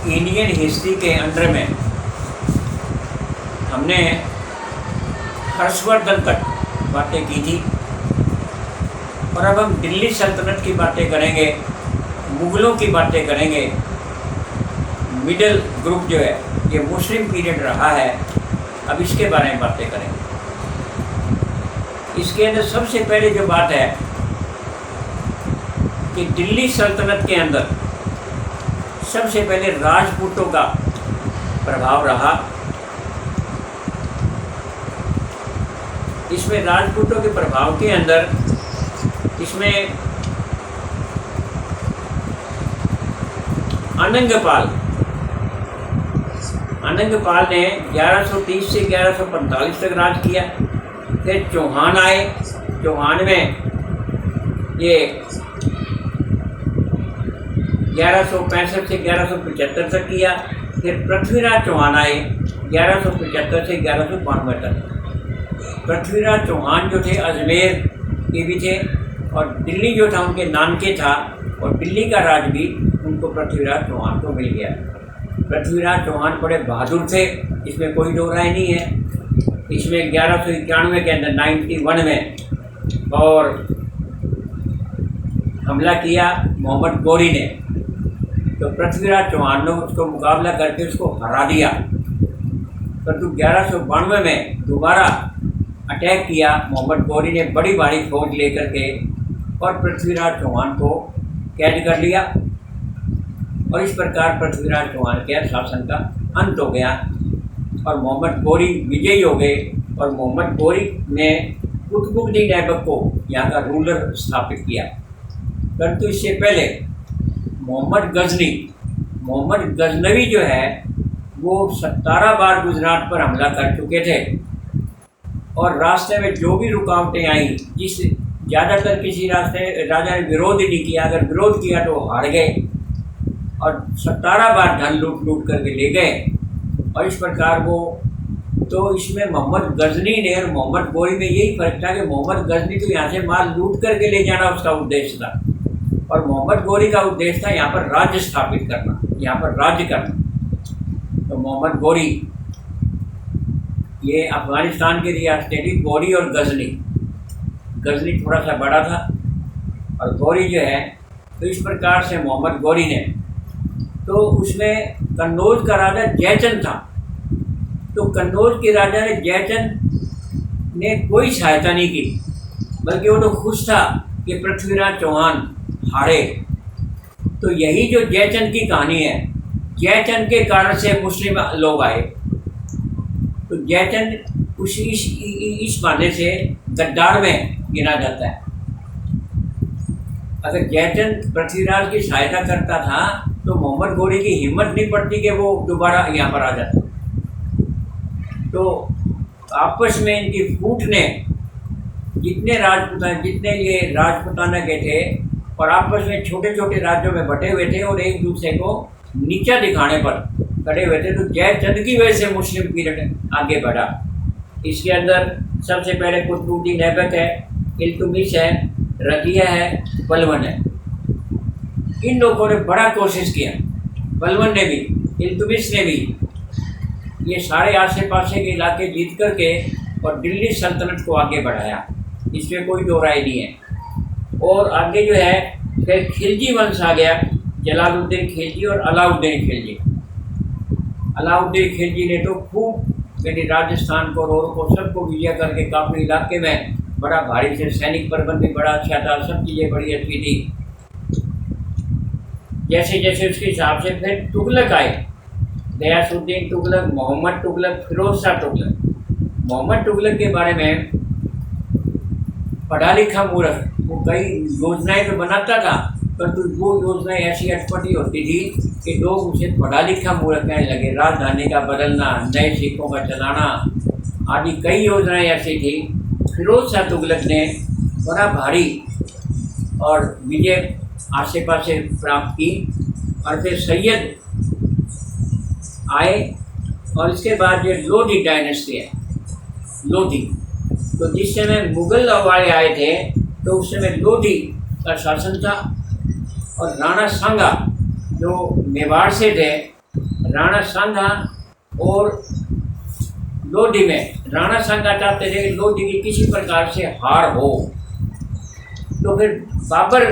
Indian history के under में हमने हर्षवर्धन तक बातें की थी और अब हम दिल्ली सल्तनत की बातें करेंगे, मुग़लों की बातें करेंगे। मिडिल ग्रुप जो है ये मुस्लिम पीरियड रहा है, अब इसके बारे में बातें करेंगे। इसके अंदर सबसे पहले जो बात है कि दिल्ली सल्तनत के अंदर सबसे पहले राजपूतों का प्रभाव रहा। इसमें राजपूतों के प्रभाव के अंदर इसमें अनंगपाल ने 1130 से 1145 तक राज किया। फिर चौहान आए, चौहान में ये 1165 से 1175 तक किया। फिर पृथ्वीराज चौहान आए 1175 से 1192 तक। पृथ्वीराज चौहान जो थे अजमेर के भी थे और दिल्ली जो था उनके नानके था, और दिल्ली का राज भी उनको पृथ्वीराज चौहान को मिल गया। पृथ्वीराज चौहान बड़े बहादुर थे, इसमें कोई दो राय नहीं है। इसमें 1191 के अंदर 91 में और हमला किया मोहम्मद गौरी ने, तो पृथ्वीराज चौहान ने उसको मुकाबला करके उसको हरा दिया। परंतु 1192 में दोबारा अटैक किया मोहम्मद गौरी ने बड़ी भारी फौज लेकर के, और पृथ्वीराज चौहान को कैद कर लिया। और इस प्रकार पृथ्वीराज चौहान के शासन का अंत हो गया और मोहम्मद गौरी विजयी हो गए। और मोहम्मद गौरी ने कुतुबुद्दीन ऐबक को यहाँ का रूलर स्थापित किया। परंतु इससे पहले मोहम्मद गजनवी जो है वो 17 बार गुजरात पर हमला कर चुके थे, और रास्ते में जो भी रुकावटें आई, जिस ज़्यादातर किसी राजा ने विरोध ही नहीं किया, अगर विरोध किया तो हार गए, और 17 बार धन लूट करके ले गए। और इस प्रकार वो, तो इसमें मोहम्मद गजनी ने और मोहम्मद गौरी में यही फर्क था कि मोहम्मद गजनी तो यहाँ से माल लूट करके ले जाना उसका उद्देश्य था, और मोहम्मद गौरी का उद्देश्य था यहाँ पर राज्य स्थापित करना, यहाँ पर राज्य करना। तो मोहम्मद गौरी ये अफगानिस्तान के रियासतें थी, गौरी और गजनी थोड़ा सा बड़ा था और गौरी जो है, तो इस प्रकार से मोहम्मद गौरी ने, तो उसमें कन्नौज का राजा जयचंद था। तो कन्नौज के राजा ने जयचंद ने कोई सहायता नहीं की, बल्कि वो तो खुश था कि पृथ्वीराज चौहान हारे। तो यही जो जयचंद की कहानी है, जयचंद के कारण से मुस्लिम लोग आए। तो जयचंद इस मानने से गद्दार में गिना जाता है। अगर जयचंद पृथ्वीराज की सहायता करता था तो मोहम्मद गौरी की हिम्मत नहीं पड़ती कि वो दोबारा यहाँ पर आ जाता। तो आपस में इनकी फूट ने, जितने ये राजपूताना के थे और आपस में छोटे छोटे राज्यों में बटे हुए थे और एक दूसरे को नीचा दिखाने पर खड़े हुए थे, तो जयचंद की वजह से मुस्लिम पीरियड आगे बढ़ा। इसके अंदर सबसे पहले कुतुबुद्दीन ऐबक है, इल्तुतमिश है, रज़िया है, बलबन है। इन लोगों ने बड़ा कोशिश किया, बलबन ने भी, इल्तुतमिश ने भी, ये सारे आसे पासे के इलाके जीत करके और दिल्ली सल्तनत को आगे बढ़ाया, इसमें कोई दो राय नहीं है। और आगे जो है फिर खिलजी वंश आ गया, जलालुद्दीन खिलजी और अलाउद्दीन खिलजी। अलाउद्दीन खिलजी ने तो खूब यानी राजस्थान को, रोड को, सबको विजय करके काफ़ी इलाके में बड़ा भारी से सैनिक प्रबंध भी बड़ा अच्छा था, सब चीज़ें बड़ी अच्छी थी। जैसे जैसे उसके हिसाब से फिर तुगलक आए, गयासुद्दीन तुगलक, मोहम्मद तुगलक, फिरोज शाह तुगलक। मोहम्मद तुगलक के बारे में पढ़ा लिखा मूर्ख, वो कई योजनाएं तो बनाता था, परंतु वो योजनाएं ऐसी अटपटी होती थी कि लोग उसे पढ़ा लिखा मूर्ख कहने लगे। राजधानी का बदलना, नए सिक्कों का चलाना आदि कई योजनाएं ऐसी थी। फिरोज शाह तुगलक ने बड़ा भारी और विजय आसे पासे प्राप्त की, और फिर सैयद आए, और इसके बाद ये लोधी डायनेस्टी है, लोधी। तो जिस समय मुग़ल वाले आए थे तो उस समय लोधी का शासन था, और राणा सांगा जो मेवाड़ से थे राणा सांगा और लोधी में राणा सांगा चाहते थे कि लोधी की किसी प्रकार से हार हो। तो फिर बाबर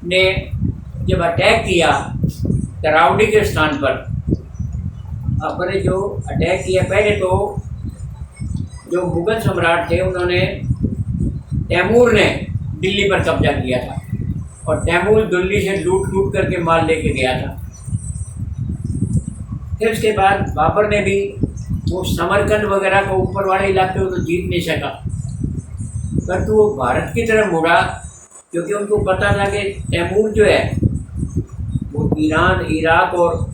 ने जब अटैक किया तरावड़ी के स्थान पर, बाबर ने जो अटैक किया, पहले तो जो मुगल सम्राट थे उन्होंने, तैमूर ने दिल्ली पर कब्जा किया था और तैमूर दिल्ली से लूट करके माल लेके गया था। फिर उसके बाद बाबर ने भी वो समरकंद वगैरह को ऊपर वाले इलाके को तो जीत नहीं सका, परंतु वो भारत की तरफ मुड़ा, क्योंकि उनको पता था कि तैमूर जो है वो ईरान, इराक और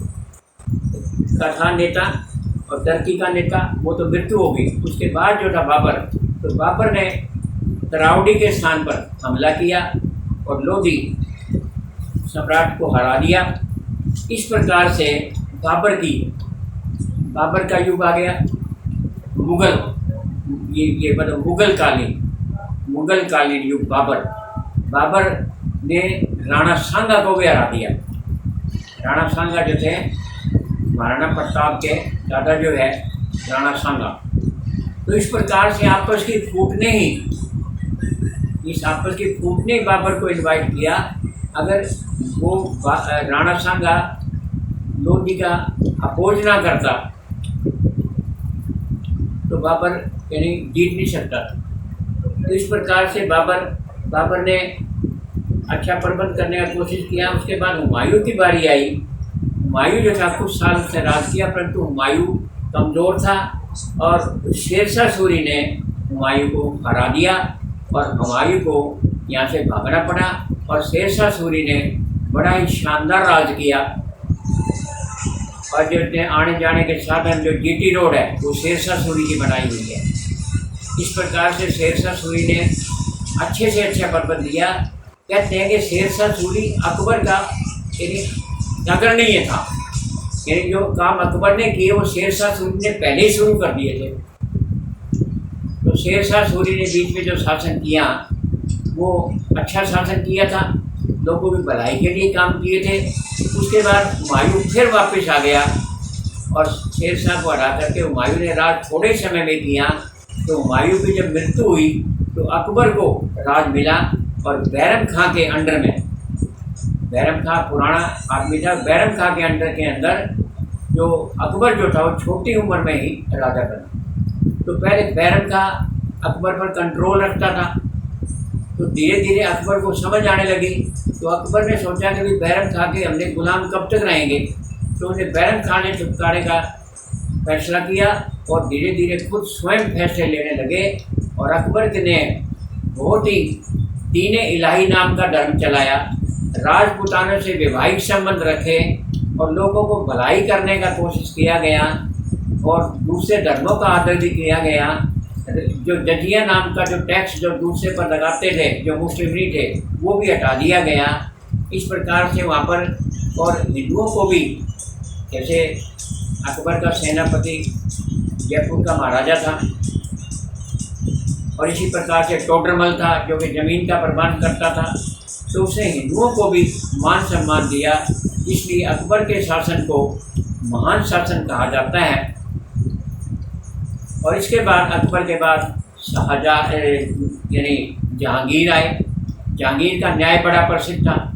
का था नेता और टर्की का नेता, वो तो मृत्यु हो गई। उसके बाद जो था बाबर, तो बाबर ने तरावड़ी के स्थान पर हमला किया और लोधी सम्राट को हरा दिया। इस प्रकार से बाबर का युग आ गया। मुगल, ये मतलब मुगल कालीन युग। बाबर ने राणा सांगा को भी हरा दिया। राणा सांगा जो थे महाराणा प्रताप के दादा जो है राणा सांगा। तो इस प्रकार से आपस की फूट ने बाबर को इनवाइट किया। अगर वो राणा सांगा लोधी का अपोज ना करता तो बाबर यानी जीत नहीं सकता। तो इस प्रकार से बाबर ने अच्छा प्रबंध करने का कोशिश किया। उसके बाद हुमायूं की बारी आई। हुमायूं जो था कुछ साल से राज किया, परंतु हुमायूं कमज़ोर था और शेरशाह सूरी ने हुमायूं को हरा दिया और हुमायूं को यहाँ से भागना पड़ा। और शेरशाह सूरी ने बड़ा ही शानदार राज किया और जो आने जाने के साधन, जो जीटी रोड है, वो शेरशाह सूरी की बनाई हुई है। इस प्रकार से शेरशाह सूरी ने अच्छे से अच्छा प्रबंध दिया। कहते हैं कि शेरशाह सूरी अकबर का यानी नगरणीय था, यानी जो काम अकबर ने किए वो शेरशाह सूरी ने पहले ही शुरू कर दिए थे। तो शेरशाह सूरी ने बीच में जो शासन किया वो अच्छा शासन किया था, लोगों की भलाई के लिए काम किए थे। उसके बाद हुमायूं फिर वापस आ गया और शेरशाह को हरा करके हुमायूं ने राज थोड़े समय में किया। तो हुमायूं की जब मृत्यु हुई तो अकबर को राज मिला और बैरम खां के अंडर में, बैरम खां पुराना आदमी था, बैरम खां के अंदर जो अकबर जो था वो छोटी उम्र में ही राजा बना। तो पहले बैरम खां अकबर पर कंट्रोल रखता था। तो धीरे धीरे अकबर को समझ आने लगी। तो अकबर ने सोचा कि बैरम खां के हमने गुलाम कब तक रहेंगे। तो उन्हें बैरम खां ने छुटकारे का फैसला किया और धीरे धीरे खुद स्वयं फैसले लेने लगे। और अकबर ने बहुत ही दीन इलाही नाम का धर्म चलाया, राजपूतानों से वैवाहिक संबंध रखे और लोगों को भलाई करने का कोशिश किया गया और दूसरे धर्मों का आदर भी किया गया। जो जजिया नाम का जो टैक्स जो दूसरे पर लगाते थे, जो मुस्लिम नहीं थे, वो भी हटा दिया गया। इस प्रकार से वहाँ पर और हिंदुओं को भी, जैसे अकबर का सेनापति जयपुर का महाराजा था और इसी प्रकार से टोडरमल था जो कि ज़मीन का प्रबंध करता था, तो उसने हिंदुओं को भी मान सम्मान दिया। इसलिए अकबर के शासन को महान शासन कहा जाता है। और इसके बाद अकबर के बाद शाहजहाँ यानी जहांगीर आए। जहांगीर का न्याय बड़ा प्रसिद्ध था।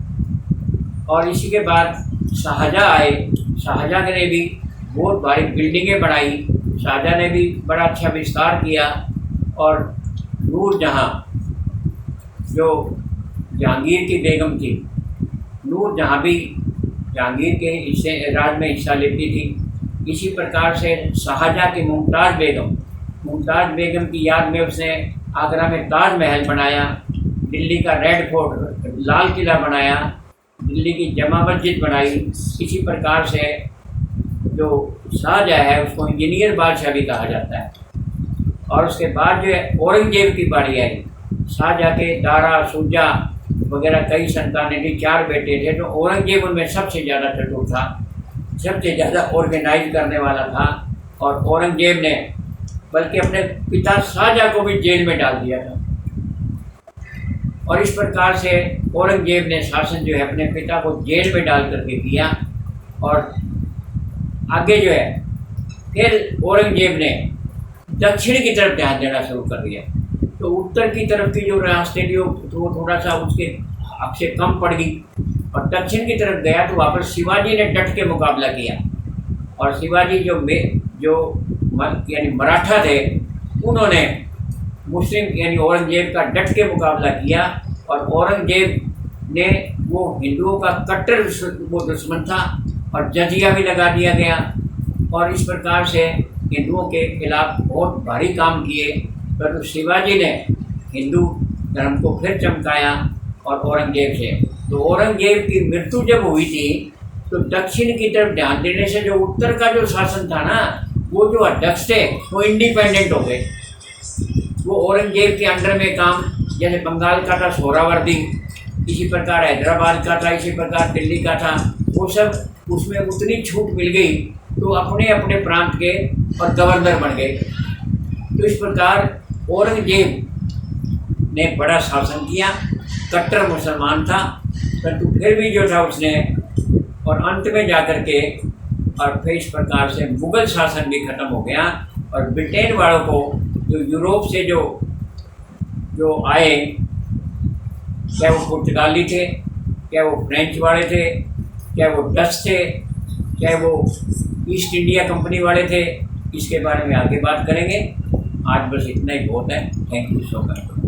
और इसी के बाद शाहजहाँ आए। शाहजहाँ ने भी बहुत भारी बिल्डिंगें बनाई। शाहजहाँ ने भी बड़ा अच्छा विस्तार किया। और नूरजहाँ जो जहांगीर की बेगम थी, नूरजहाँ भी जहांगीर के हिस्से राज में हिस्सा लेती थी। इसी प्रकार से शाहजहाँ की मुमताज़ बेगम की याद में उसने आगरा में ताजमहल बनाया, दिल्ली का रेड फोर्ट लाल किला बनाया, दिल्ली की जमा मस्जिद बनाई। इसी प्रकार से जो शाहजहाँ है उसको इंजीनियर बादशाह भी कहा जाता है। और उसके बाद जो है औरंगजेब की बारी आई। शाहजहाँ के दारा, सूजा वगैरह कई संतानें थी, 4 बेटे थे। तो औरंगजेब उनमें सबसे ज़्यादा चतुर था, सबसे ज़्यादा ऑर्गेनाइज करने वाला था। और औरंगजेब ने बल्कि अपने पिता शाहजहाँ को भी जेल में डाल दिया था। और इस प्रकार से औरंगजेब ने शासन जो है अपने पिता को जेल में डाल करके किया। और आगे जो है फिर औरंगजेब ने दक्षिण की तरफ ध्यान देना शुरू कर दिया। तो उत्तर की तरफ की जो रास्ते थी वो थोड़ा सा उसके हक से कम पड़ गई, और दक्षिण की तरफ गया तो वहाँ पर शिवाजी ने डट के मुकाबला किया। और शिवाजी यानी मराठा थे, उन्होंने मुस्लिम यानी औरंगजेब का डट के मुकाबला किया। और औरंगजेब ने वो हिंदुओं का कट्टर वो दुश्मन था और जजिया भी लगा दिया गया, और इस प्रकार से हिंदुओं के खिलाफ बहुत भारी काम किए। परंतु शिवाजी ने हिंदू धर्म को फिर चमकाया और औरंगजेब से। तो औरंगजेब की मृत्यु जब हुई थी तो दक्षिण की तरफ ध्यान देने से जो उत्तर का जो शासन था ना, वो जो अध्यक्ष थे वो इंडिपेंडेंट हो गए। वो औरंगजेब के अंडर में काम, जैसे बंगाल का था सोहरावर्दी, इसी प्रकार हैदराबाद का था, इसी प्रकार दिल्ली का था, वो सब उसमें उतनी छूट मिल गई तो अपने अपने प्रांत के और गवर्नर बन गए। तो इस प्रकार औरंगजेब ने बड़ा शासन किया, कट्टर मुसलमान था, परंतु फिर भी जो था उसने, और अंत में जाकर के और फिर इस प्रकार से मुगल शासन भी खत्म हो गया। और ब्रिटेन वालों को जो यूरोप से जो आए, क्या वो पुर्तगाली थे, क्या वो फ्रेंच वाले थे, क्या वो डच थे, क्या वो ईस्ट इंडिया कंपनी वाले थे, इसके बारे में आगे बात करेंगे। आज बस इतना ही बहुत है। Thank you so much.